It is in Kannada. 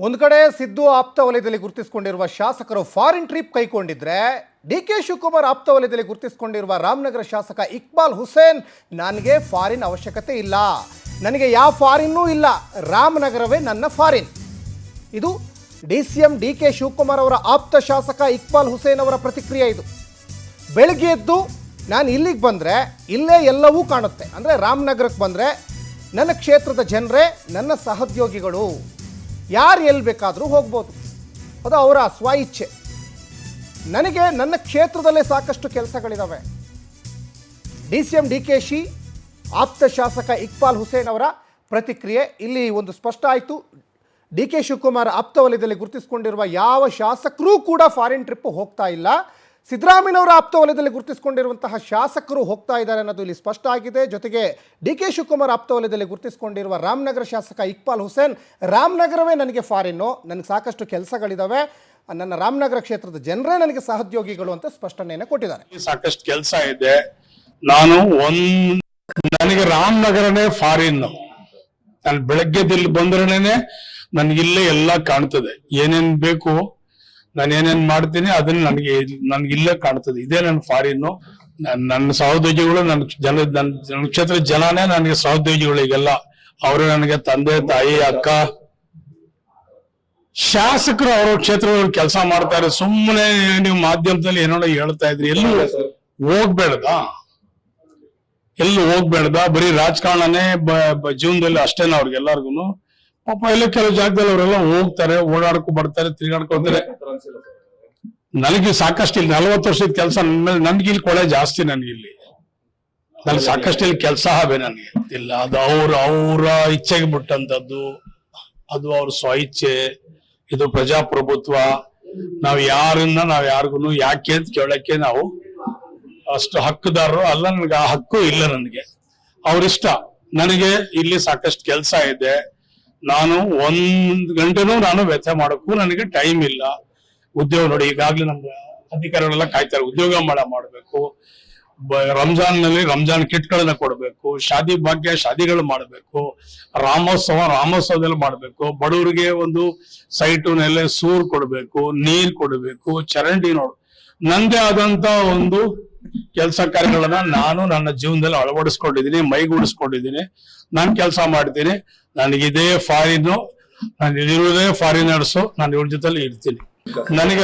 ಒಂದು ಕಡೆ ಸಿದ್ದು ಆಪ್ತ ವಲಯದಲ್ಲಿ ಗುರುತಿಸಿಕೊಂಡಿರುವ ಶಾಸಕರು ಫಾರಿನ್ ಟ್ರಿಪ್ ಕೈಗೊಂಡಿದ್ರೆ ಡಿ.ಕೆ. ಶಿವಕುಮಾರ್ ಆಪ್ತ ವಲಯದಲ್ಲಿ ಗುರುತಿಸಿಕೊಂಡಿರುವ ರಾಮನಗರ ಶಾಸಕ ಇಕ್ಬಾಲ್ ಹುಸೇನ್ ನನಗೆ ಫಾರಿನ್ ಅವಶ್ಯಕತೆ ಇಲ್ಲ, ನನಗೆ ಯಾವ ಫಾರಿನ್ನೂ ಇಲ್ಲ, ರಾಮನಗರವೇ ನನ್ನ ಫಾರಿನ್. ಇದು ಡಿ.ಸಿ.ಎಂ. ಡಿ.ಕೆ. ಶಿವಕುಮಾರ್ ಅವರ ಆಪ್ತ ಶಾಸಕ ಇಕ್ಬಾಲ್ ಹುಸೇನ್ ಅವರ ಪ್ರತಿಕ್ರಿಯೆ. ಇದು ಬೆಳಗ್ಗೆ ಎದ್ದು ನಾನು ಇಲ್ಲಿಗೆ ಬಂದರೆ ಇಲ್ಲೇ ಎಲ್ಲವೂ ಕಾಣುತ್ತೆ, ಅಂದರೆ ರಾಮನಗರಕ್ಕೆ ಬಂದರೆ ನನ್ನ ಕ್ಷೇತ್ರದ ಜನರೇ ನನ್ನ ಸಹೋದ್ಯೋಗಿಗಳು, ಯಾರು ಎಲ್ಲಿ ಬೇಕಾದರೂ ಹೋಗ್ಬೋದು, ಅದು ಅವರ ಸ್ವ ಇಚ್ಛೆ. ನನಗೆ ನನ್ನ ಕ್ಷೇತ್ರದಲ್ಲೇ ಸಾಕಷ್ಟು ಕೆಲಸಗಳಿದ್ದಾವೆ. ಡಿ.ಸಿ.ಎಂ. ಡಿ.ಕೆ.ಶಿ ಆಪ್ತ ಶಾಸಕ ಇಕ್ಬಾಲ್ ಹುಸೇನ್ ಅವರ ಪ್ರತಿಕ್ರಿಯೆ ಇಲ್ಲಿ ಒಂದು ಸ್ಪಷ್ಟ ಆಯಿತು. ಡಿ.ಕೆ. ಶಿವಕುಮಾರ್ ಆಪ್ತ ವಲಯದಲ್ಲಿ ಗುರುತಿಸಿಕೊಂಡಿರುವ ಯಾವ ಶಾಸಕರೂ ಕೂಡ ಫಾರಿನ್ ಟ್ರಿಪ್ ಹೋಗ್ತಾ ಇಲ್ಲ. ಸಿದ್ದರಾಮಯ್ಯನವರ ಆಪ್ತ ವಲಯದಲ್ಲಿ ಗುರುತಿಸಿಕೊಂಡಿರುವಂತಹ ಶಾಸಕರು ಹೋಗ್ತಾ ಇದ್ದಾರೆ ಅನ್ನೋದು ಇಲ್ಲಿ ಸ್ಪಷ್ಟ ಆಗಿದೆ. ಜೊತೆಗೆ ಡಿ.ಕೆ. ಶಿವಕುಮಾರ್ ಆಪ್ತ ವಲಯದಲ್ಲಿ ಗುರುತಿಸಿಕೊಂಡಿರುವ ರಾಮನಗರ ಶಾಸಕ ಇಕ್ಬಾಲ್ ಹುಸೇನ್, ರಾಮನಗರವೇ ನನಗೆ ಫಾರಿನ್ನು, ನನಗೆ ಸಾಕಷ್ಟು ಕೆಲಸಗಳಿದ್ದಾವೆ, ನನ್ನ ರಾಮನಗರ ಕ್ಷೇತ್ರದ ಜನರೇ ನನಗೆ ಸಹೋದ್ಯೋಗಿಗಳು ಅಂತ ಸ್ಪಷ್ಟನೆಯನ್ನು ಕೊಟ್ಟಿದ್ದಾರೆ. ಸಾಕಷ್ಟು ಕೆಲಸ ಇದೆ, ನನಗೆ ರಾಮನಗರನೇ ಫಾರಿನ್. ನಾನು ಬೆಳಗ್ಗೆ ಇಲ್ಲಿ ಬಂದ್ರೇನೆ ನನ್ಗಿಲ್ಲೇ ಎಲ್ಲ ಕಾಣ್ತದೆ, ಏನೇನ್ ಬೇಕು ನಾನು ಏನೇನ್ ಮಾಡ್ತೀನಿ ಅದನ್ನ ನನ್ಗೆ ಇಲ್ಲೇ ಕಾಣ್ತದೆ, ಇದೇ ನನ್ನ ಫಾರಿನ್ನು. ನನ್ನ ಸಹೋದ್ಯೋಗಿಗಳು, ನನ್ನ ಕ್ಷೇತ್ರದ ಜನನೇ ನನಗೆ ಸಹೋದ್ಯೋಗಿಗಳು. ಈಗೆಲ್ಲ ಅವರು ನನಗೆ ತಂದೆ ತಾಯಿ ಅಕ್ಕ. ಶಾಸಕರು ಅವ್ರ ಕ್ಷೇತ್ರದಲ್ಲಿ ಕೆಲಸ ಮಾಡ್ತಾರೆ, ಸುಮ್ಮನೆ ನೀವು ಮಾಧ್ಯಮದಲ್ಲಿ ಏನೋ ಹೇಳ್ತಾ ಇದ್ರಿ, ಎಲ್ಲೂ ಹೋಗ್ಬೇಡ್ದ ಬರೀ ರಾಜಕಾರಣನೇ ಜೀವನದಲ್ಲಿ ಅಷ್ಟೇನ ಅವ್ರಿಗೆಲ್ಲರಿಗೂ. ಪಾಪ ಎಲ್ಲ ಕೆಲವು ಜಾಗದಲ್ಲಿ ಅವರೆಲ್ಲ ಹೋಗ್ತಾರೆ, ಓಡಾಡ್ಕೊ ಬರ್ತಾರೆ, ತಿರ್ಗಾಡ್ಕೊತಾರೆ. ನನಗೆ ಸಾಕಷ್ಟು ಇಲ್ಲಿ 40 ವರ್ಷದ ಕೆಲಸ ನನ್ಗೆ ಇಲ್ಲಿ ಕೊಳೆ ಜಾಸ್ತಿ, ನನಗೆ ಸಾಕಷ್ಟು ಇಲ್ಲಿ ಕೆಲಸ ಹವೆ ನನಗೆ ಇಲ್ಲ. ಅದು ಅವ್ರ ಇಚ್ಛೆಗೆ ಬಿಟ್ಟಂತದ್ದು, ಅದು ಅವ್ರ ಸ್ವ ಇಚ್ಛೆ. ಇದು ಪ್ರಜಾಪ್ರಭುತ್ವ. ನಾವ್ ಯಾರಿಗೂ ಯಾಕೆ ಅಂತ ಕೇಳಕ್ಕೆ ನಾವು ಅಷ್ಟು ಹಕ್ಕುದಾರರು ಅಲ್ಲ. ನನ್ಗೆ ಆ ಹಕ್ಕು ಇಲ್ಲ, ನನಗೆ ಅವ್ರಿಷ್ಟ. ನನಗೆ ಇಲ್ಲಿ ಸಾಕಷ್ಟು ಕೆಲಸ ಇದೆ, ನಾನು 1 ಗಂಟೆನೂ ನಾನು ವ್ಯಥೆ ಮಾಡೋಕ್ಕೂ ನನಗೆ ಟೈಮ್ ಇಲ್ಲ. ಉದ್ಯೋಗ ನೋಡಿ, ಈಗಾಗ್ಲೇ ನಮ್ಮ ಅಧಿಕಾರಿಗಳೆಲ್ಲ ಕಾಯ್ತಾರೆ, ಉದ್ಯೋಗ ಮಾಡ್ಬೇಕು, ರಂಜಾನ್ನಲ್ಲಿ ರಂಜಾನ್ ಕಿಟ್ಗಳನ್ನ ಕೊಡ್ಬೇಕು, ಶಾದಿ ಭಾಗ್ಯ ಶಾದಿಗಳು ಮಾಡ್ಬೇಕು, ರಾಮೋತ್ಸವದಲ್ಲಿ ಮಾಡ್ಬೇಕು, ಬಡವರಿಗೆ ಒಂದು ಸೈಟು ನೆಲೆ ಸೂರ್ ಕೊಡ್ಬೇಕು, ನೀರ್ ಕೊಡ್ಬೇಕು, ಚರಂಡಿ ನಂದೇ ಆದಂತ ಒಂದು ಕೆಲಸ ಕಾರ್ಯಗಳನ್ನ ನಾನು ನನ್ನ ಜೀವನದಲ್ಲಿ ಅಳವಡಿಸ್ಕೊಂಡಿದ್ದೀನಿ, ಮೈಗೂಡಿಸ್ಕೊಂಡಿದ್ದೀನಿ. ನಾನು ಕೆಲಸ ಮಾಡ್ತೀನಿ. ನನಗಿದೇ ಫಾರಿನ್, ನಾನು ಇರುವುದೇ ಫಾರಿನರ್ಸು, ನಾನು ಇವ್ರ ಜೊತೆಲಿ ಇರ್ತೀನಿ. ನನಗೆ